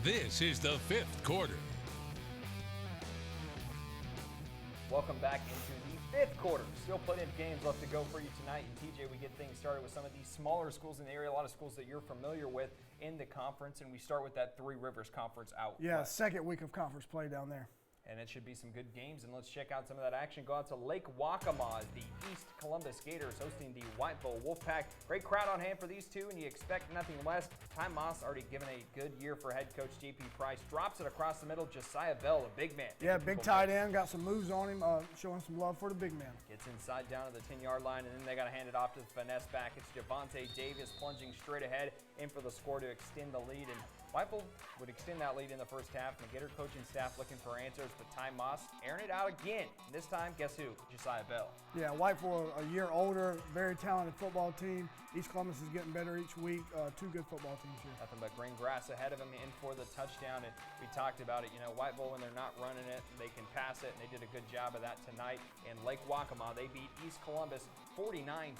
This is the fifth quarter. Welcome back into the fifth quarter. Still plenty of games left to go for you tonight. And TJ, we get things started with some of these smaller schools in the area, a lot of schools that you're familiar with in the conference. And we start with that Three Rivers Conference out. Yeah, west. Second week of conference play down there. And it should be some good games. And let's check out some of that action. Go out to Lake Waccamaw, the East Columbus Gators hosting the Whiteville Wolfpack. Great crowd on hand for these two, and you expect nothing less. Ty Moss already given a good year for head coach JP Price. Drops it across the middle. Josiah Bell, a big man. Yeah, big tight end. Got some moves on him, showing some love for the big man. Gets inside down to the 10-yard line, and then they got to hand it off to the finesse back. It's Javonte Davis plunging straight ahead in for the score to extend the lead. And Whiteville would extend that lead in the first half. And the Gator coaching staff looking for answers, but Ty Moss airing it out again. And this time, guess who? Josiah Bell. Yeah, Whiteville, a year older, very talented football team. East Columbus is getting better each week. Two good football teams here. Nothing but green grass ahead of him in for the touchdown. And we talked about it. You know, Whiteville, when they're not running it, they can pass it, and they did a good job of that tonight. And Lake Waccamaw, they beat East Columbus 49-0,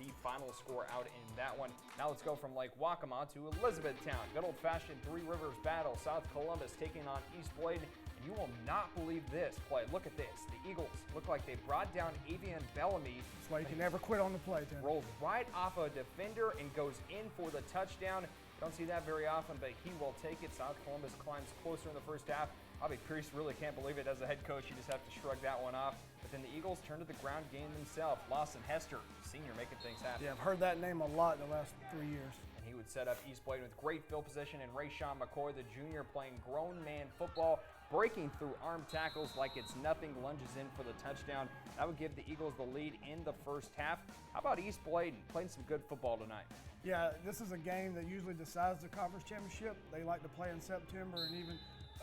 the final score out in that one. Now let's go from Lake Waccamaw to Elizabethtown. Good old-fashioned Three Rivers battle. South Columbus taking on East Bladen. And you will not believe this play. Look at this. The Eagles look like they brought down Avian Bellamy. That's why you can never quit on the play, Tim. Rolls right off a defender and goes in for the touchdown. Don't see that very often, but he will take it. South Columbus climbs closer in the first half. Bobby Pierce really can't believe it as a head coach. You just have to shrug that one off. But then the Eagles turn to the ground game themselves. Lawson Hester, senior, making things happen. Yeah, I've heard that name a lot in the last 3 years. And he would set up East Bladen with great field position, and Rayshawn McCoy, the junior, playing grown man football, breaking through arm tackles like it's nothing, lunges in for the touchdown. That would give the Eagles the lead in the first half. How about East Bladen playing some good football tonight? Yeah, this is a game that usually decides the conference championship. They like to play in September, and even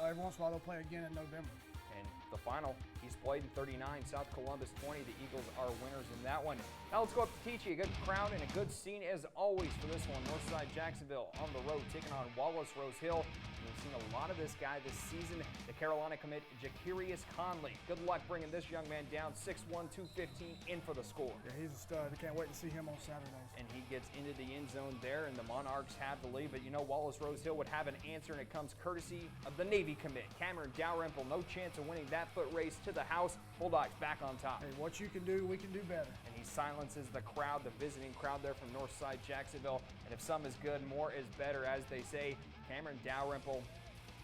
every once in a while they'll play again in November. And the final, East Bladen 39, South Columbus 20. The Eagles are winners in that one. Now let's go up to Teachie. A good crowd and a good scene as always for this one. Northside Jacksonville on the road taking on Wallace Rose Hill. And we've seen a lot of this guy this season. The Carolina commit, Jacarius Conley. Good luck bringing this young man down. 6'1", 215 in for the score. Yeah, he's a stud. I can't wait to see him on Saturdays. And he gets into the end zone there, and the Monarchs have the lead. But you know, Wallace Rose Hill would have an answer, and it comes courtesy of the Navy commit. Cameron Dalrymple, no chance of winning that foot race to the house. Bulldogs back on top. Hey, what you can do, we can do better. And he silences the crowd, the visiting crowd there from Northside Jacksonville. And if some is good, more is better, as they say. Cameron Dalrymple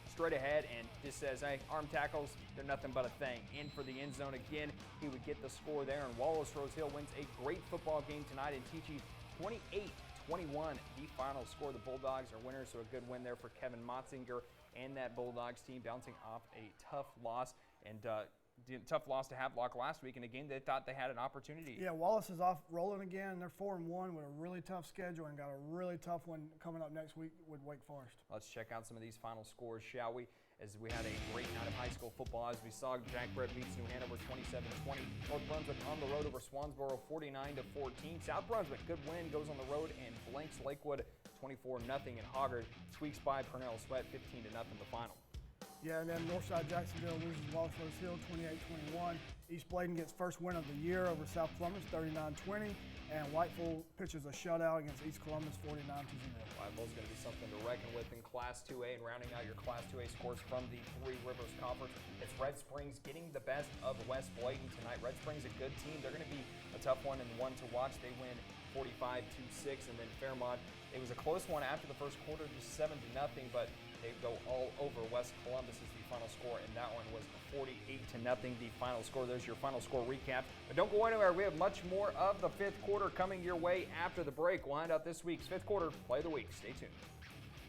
straight ahead and just says, hey, arm tackles, they're nothing but a thing. In for the end zone again. He would get the score there, and Wallace Rose Hill wins a great football game tonight in Teachie, 28-21, the final score. The Bulldogs are winners, so a good win there for Kevin Motzinger and that Bulldogs team, bouncing off a tough loss. And tough loss to Havelock last week in a game they thought they had an opportunity. Yeah, Wallace is off rolling again. They're 4-1 with a really tough schedule and got a really tough one coming up next week with Wake Forest. Let's check out some of these final scores, shall we? As we had a great night of high school football, as we saw Jack Brett beats New Hanover 27-20. North Brunswick on the road over Swansboro 49-14. South Brunswick, good win, goes on the road and blanks Lakewood 24-0. And Hoggard squeaks by Purnell Sweat 15-0 the final. Yeah, and then Northside Jacksonville loses Wallace Rose Hill 28-21. East Bladen gets first win of the year over South Columbus 39-20. And Whiteville pitches a shutout against East Columbus 49-0. Whiteville's going to be something to reckon with in Class 2A, and rounding out your Class 2A scores from the Three Rivers Conference. It's Red Springs getting the best of West Bladen tonight. Red Springs a good team. They're going to be a tough one and one to watch. They win 45-6, and then Fairmont, it was a close one after the first quarter, just 7-0, but they go all over West Columbus is the final score, and that one was 48-0, the final score. There's your final score recap. But don't go anywhere. We have much more of the fifth quarter coming your way after the break. We'll hand out this week's fifth quarter play of the week. Stay tuned.